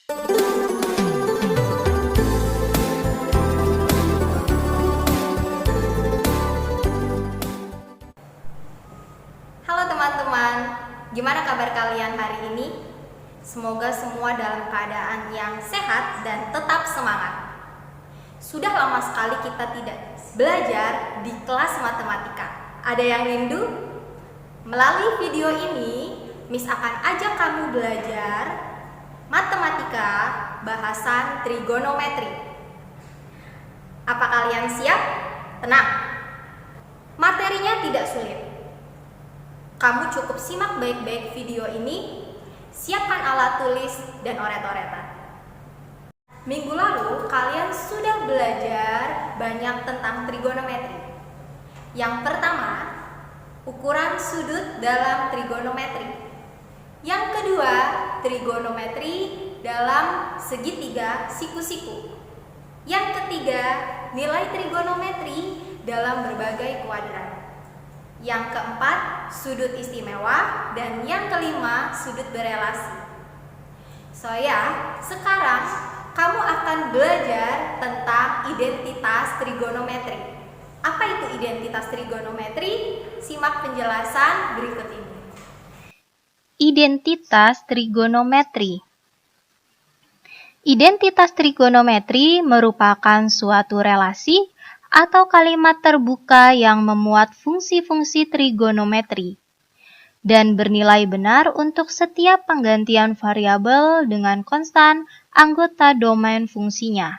Halo teman-teman, gimana kabar kalian hari ini? Semoga semua dalam keadaan yang sehat dan tetap semangat. Sudah lama sekali kita tidak belajar di kelas matematika. Ada yang rindu? Melalui video ini, Miss akan ajak kamu belajar matematika bahasan trigonometri. Apa kalian siap? Tenang, materinya tidak sulit. Kamu cukup simak baik-baik video ini, siapkan alat tulis dan oret-oretan. Minggu lalu kalian sudah belajar banyak tentang trigonometri. Yang pertama, ukuran sudut dalam trigonometri. Yang kedua, trigonometri dalam segitiga siku-siku. Yang ketiga, nilai trigonometri dalam berbagai kuadran. Yang keempat, sudut istimewa, dan yang kelima, sudut berelasi. Sekarang kamu akan belajar tentang identitas trigonometri. Apa itu identitas trigonometri? Simak penjelasan berikut ini. Identitas trigonometri. Identitas trigonometri merupakan suatu relasi atau kalimat terbuka yang memuat fungsi-fungsi trigonometri dan bernilai benar untuk setiap penggantian variabel dengan konstan anggota domain fungsinya.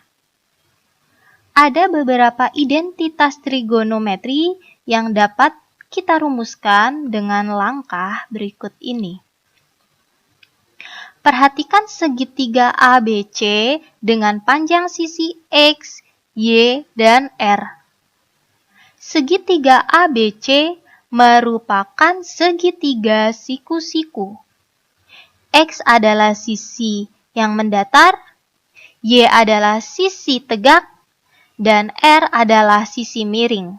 Ada beberapa identitas trigonometri yang dapat kita rumuskan dengan langkah berikut ini. Perhatikan segitiga ABC dengan panjang sisi X, Y, dan R. Segitiga ABC merupakan segitiga siku-siku. X adalah sisi yang mendatar, Y adalah sisi tegak, dan R adalah sisi miring.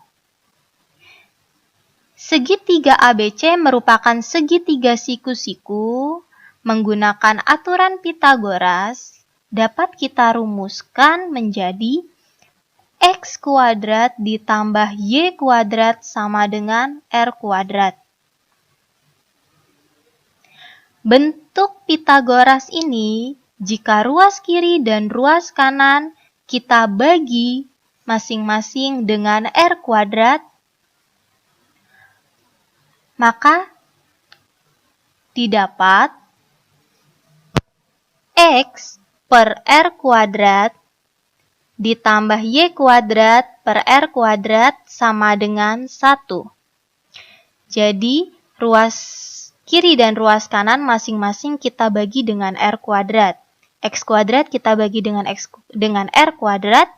Segitiga ABC merupakan segitiga siku-siku. Menggunakan aturan Pythagoras, dapat kita rumuskan menjadi X kuadrat ditambah Y kuadrat sama dengan R kuadrat. Bentuk Pythagoras ini, jika ruas kiri dan ruas kanan kita bagi masing-masing dengan R kuadrat, maka didapat X per R kuadrat ditambah Y kuadrat per R kuadrat sama dengan 1. Jadi, ruas kiri dan ruas kanan masing-masing kita bagi dengan R kuadrat. X kuadrat kita bagi dengan R kuadrat.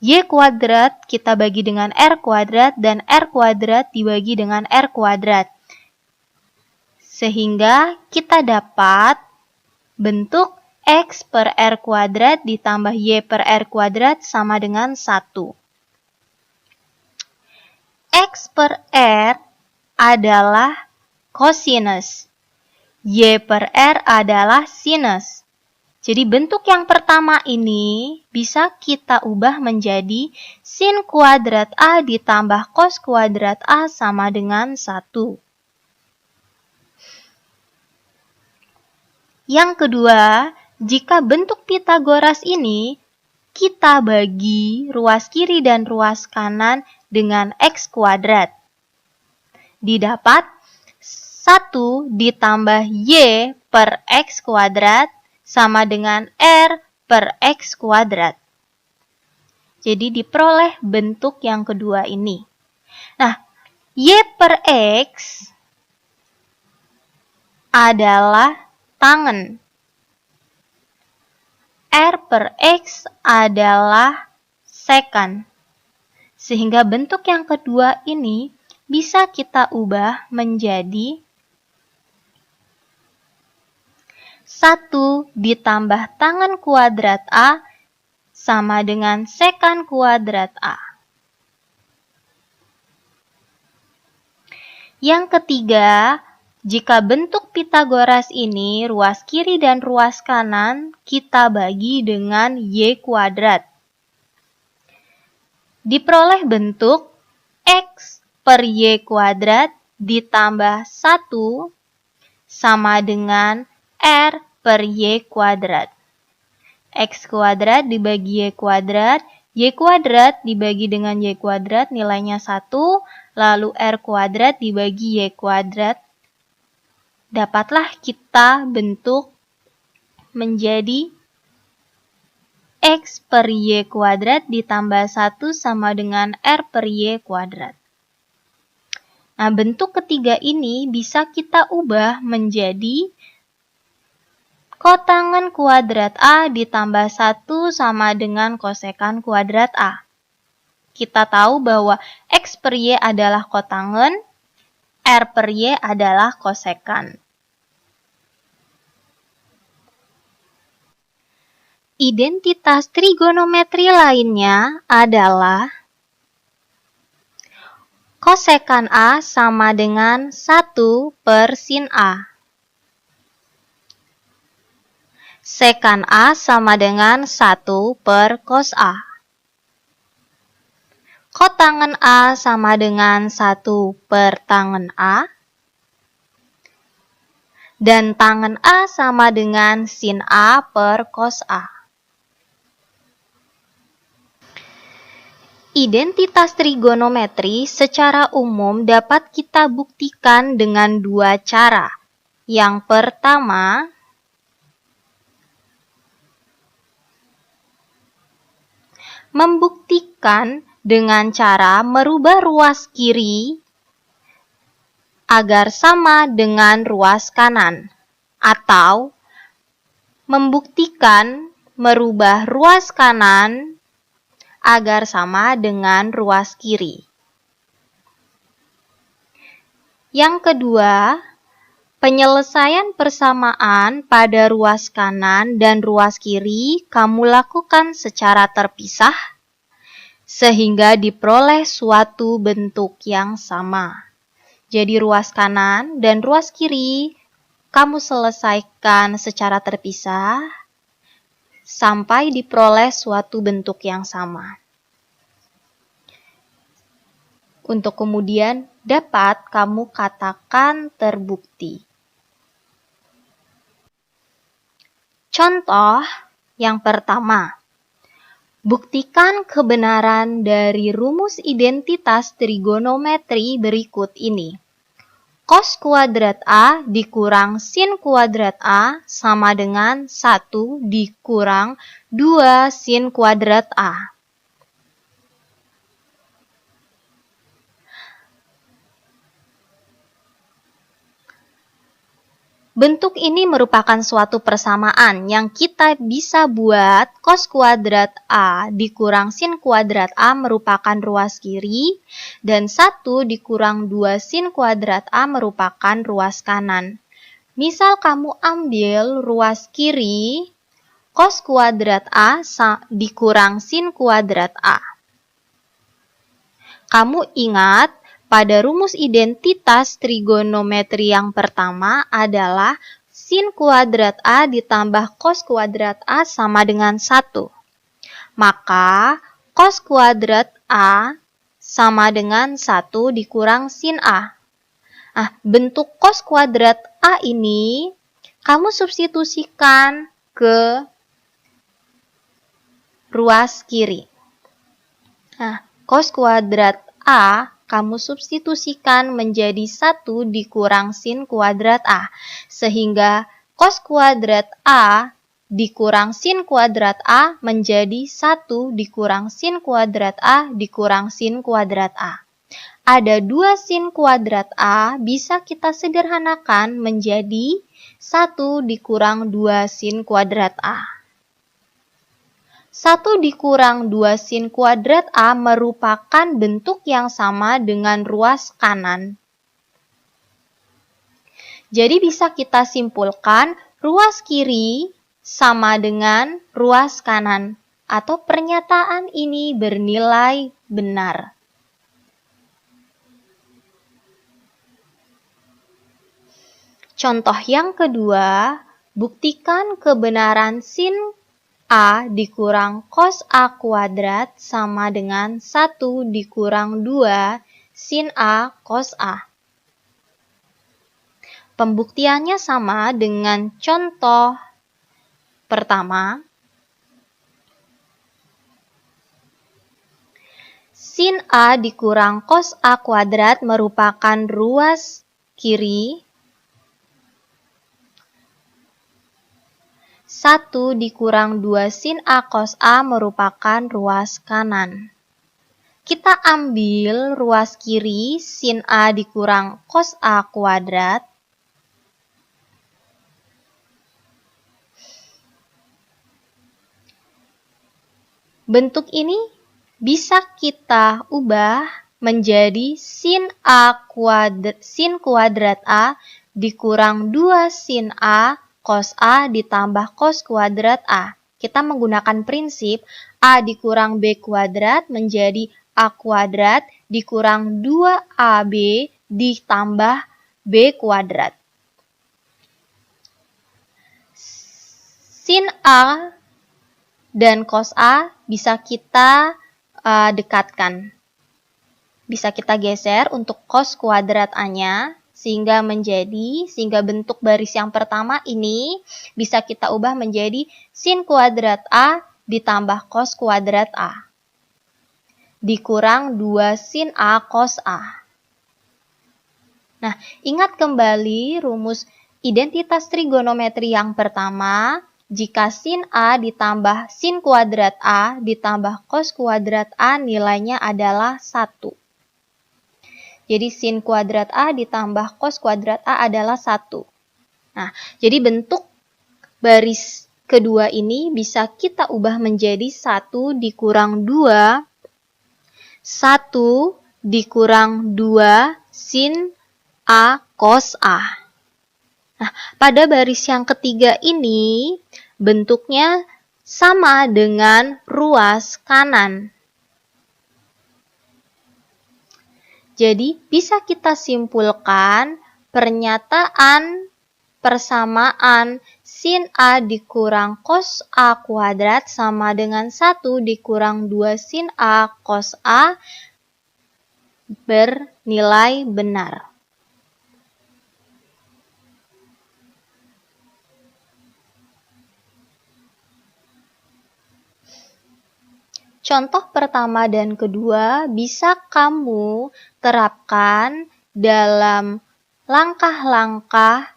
Y kuadrat kita bagi dengan R kuadrat. Dan R kuadrat dibagi dengan R kuadrat. Sehingga kita dapat bentuk X per R kuadrat ditambah Y per R kuadrat sama dengan 1. X per R adalah cosinus. Y per R adalah sinus. Jadi bentuk yang pertama ini bisa kita ubah menjadi sin kuadrat A ditambah cos kuadrat A sama dengan 1. Yang kedua, jika bentuk Pythagoras ini kita bagi ruas kiri dan ruas kanan dengan X kuadrat. Didapat 1 ditambah Y per X kuadrat sama dengan R per X kuadrat. Jadi diperoleh bentuk yang kedua ini. Nah, Y per X adalah tangen. R per X adalah secant. Sehingga bentuk yang kedua ini bisa kita ubah menjadi 1 ditambah tangen kuadrat A sama dengan secant kuadrat A. Yang ketiga, Jika bentuk Pitagoras ini ruas kiri dan ruas kanan kita bagi dengan Y kuadrat. Diperoleh bentuk X per Y kuadrat ditambah 1 sama dengan R per Y kuadrat. X kuadrat dibagi Y kuadrat dibagi dengan Y kuadrat nilainya 1, lalu R kuadrat dibagi Y kuadrat. Dapatlah kita bentuk menjadi X per Y kuadrat ditambah 1 sama dengan R per Y kuadrat. Nah, bentuk ketiga ini bisa kita ubah menjadi kotangen kuadrat A ditambah 1 sama dengan kosekan kuadrat A. Kita tahu bahwa X per Y adalah kotangen, R per Y adalah kosekan. Identitas trigonometri lainnya adalah kosekan A sama dengan 1 per sin A. Sekan A sama dengan 1 per cos A. Kotangen A sama dengan 1 per tangen A. Dan tangen A sama dengan sin A per cos A. Identitas trigonometri secara umum dapat kita buktikan dengan dua cara. Yang pertama, membuktikan dengan cara merubah ruas kiri agar sama dengan ruas kanan, atau membuktikan merubah ruas kanan agar sama dengan ruas kiri. Yang kedua, penyelesaian persamaan pada ruas kanan dan ruas kiri kamu lakukan secara terpisah sehingga diperoleh suatu bentuk yang sama. Jadi ruas kanan dan ruas kiri kamu selesaikan secara terpisah sampai diperoleh suatu bentuk yang sama. Untuk kemudian dapat kamu katakan terbukti. Contoh yang pertama, buktikan kebenaran dari rumus identitas trigonometri berikut ini. Cos kuadrat A dikurang sin kuadrat A sama dengan 1 dikurang 2 sin kuadrat A. Bentuk ini merupakan suatu persamaan yang kita bisa buat cos kuadrat A dikurang sin kuadrat A merupakan ruas kiri dan 1 dikurang 2 sin kuadrat A merupakan ruas kanan. Misal kamu ambil ruas kiri cos kuadrat A dikurang sin kuadrat A. Kamu ingat pada rumus identitas trigonometri yang pertama adalah sin kuadrat A ditambah cos kuadrat A sama dengan 1. Maka cos kuadrat A sama dengan 1 dikurang sin A. Nah, bentuk cos kuadrat A ini kamu substitusikan ke ruas kiri. Nah, cos kuadrat A kamu substitusikan menjadi 1 dikurang sin kuadrat A. Sehingga cos kuadrat A dikurang sin kuadrat A menjadi 1 dikurang sin kuadrat A dikurang sin kuadrat A. Ada 2 sin kuadrat A bisa kita sederhanakan menjadi 1 dikurang 2 sin kuadrat A. 1 dikurang 2 sin kuadrat A merupakan bentuk yang sama dengan ruas kanan. Jadi bisa kita simpulkan ruas kiri sama dengan ruas kanan atau pernyataan ini bernilai benar. Contoh yang kedua, buktikan kebenaran sin A dikurang cos A kuadrat sama dengan 1 dikurang 2 sin A cos A. Pembuktiannya sama dengan contoh pertama. Sin A dikurang cos A kuadrat merupakan ruas kiri. 1 dikurang 2 sin A cos A merupakan ruas kanan. Kita ambil ruas kiri sin A dikurang cos A kuadrat. Bentuk ini bisa kita ubah menjadi sin kuadrat A dikurang 2 sin A cos A ditambah cos kuadrat A. Kita menggunakan prinsip A dikurang B kuadrat menjadi A kuadrat dikurang 2AB ditambah B kuadrat. Sin A dan cos A bisa kita dekatkan. Bisa kita geser untuk cos kuadrat A-nya sehingga bentuk baris yang pertama ini bisa kita ubah menjadi sin kuadrat A ditambah cos kuadrat A dikurang 2 sin A cos A. Nah, ingat kembali rumus identitas trigonometri yang pertama. Jika sin A ditambah sin kuadrat A ditambah cos kuadrat A nilainya adalah 1. Jadi sin kuadrat A ditambah cos kuadrat A adalah 1. Nah, jadi bentuk baris kedua ini bisa kita ubah menjadi 1 dikurang 2, 1 dikurang 2 sin A cos A. Nah, pada baris yang ketiga ini bentuknya sama dengan ruas kanan. Jadi, bisa kita simpulkan pernyataan persamaan sin A dikurang cos A kuadrat sama dengan 1 dikurang 2 sin A cos A bernilai benar. Contoh pertama dan kedua bisa kamu terapkan dalam langkah-langkah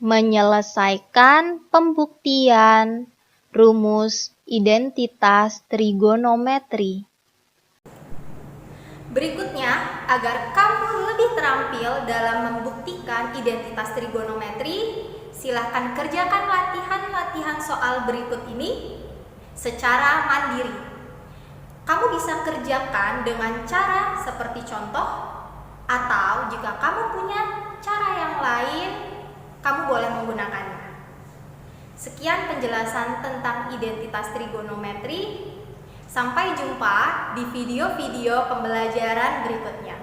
menyelesaikan pembuktian rumus identitas trigonometri. Berikutnya, agar kamu lebih terampil dalam membuktikan identitas trigonometri, silakan kerjakan latihan-latihan soal berikut ini secara mandiri. Kamu bisa kerjakan dengan cara seperti contoh, atau jika kamu punya cara yang lain, kamu boleh menggunakannya. Sekian penjelasan tentang identitas trigonometri. Sampai jumpa di video-video pembelajaran berikutnya.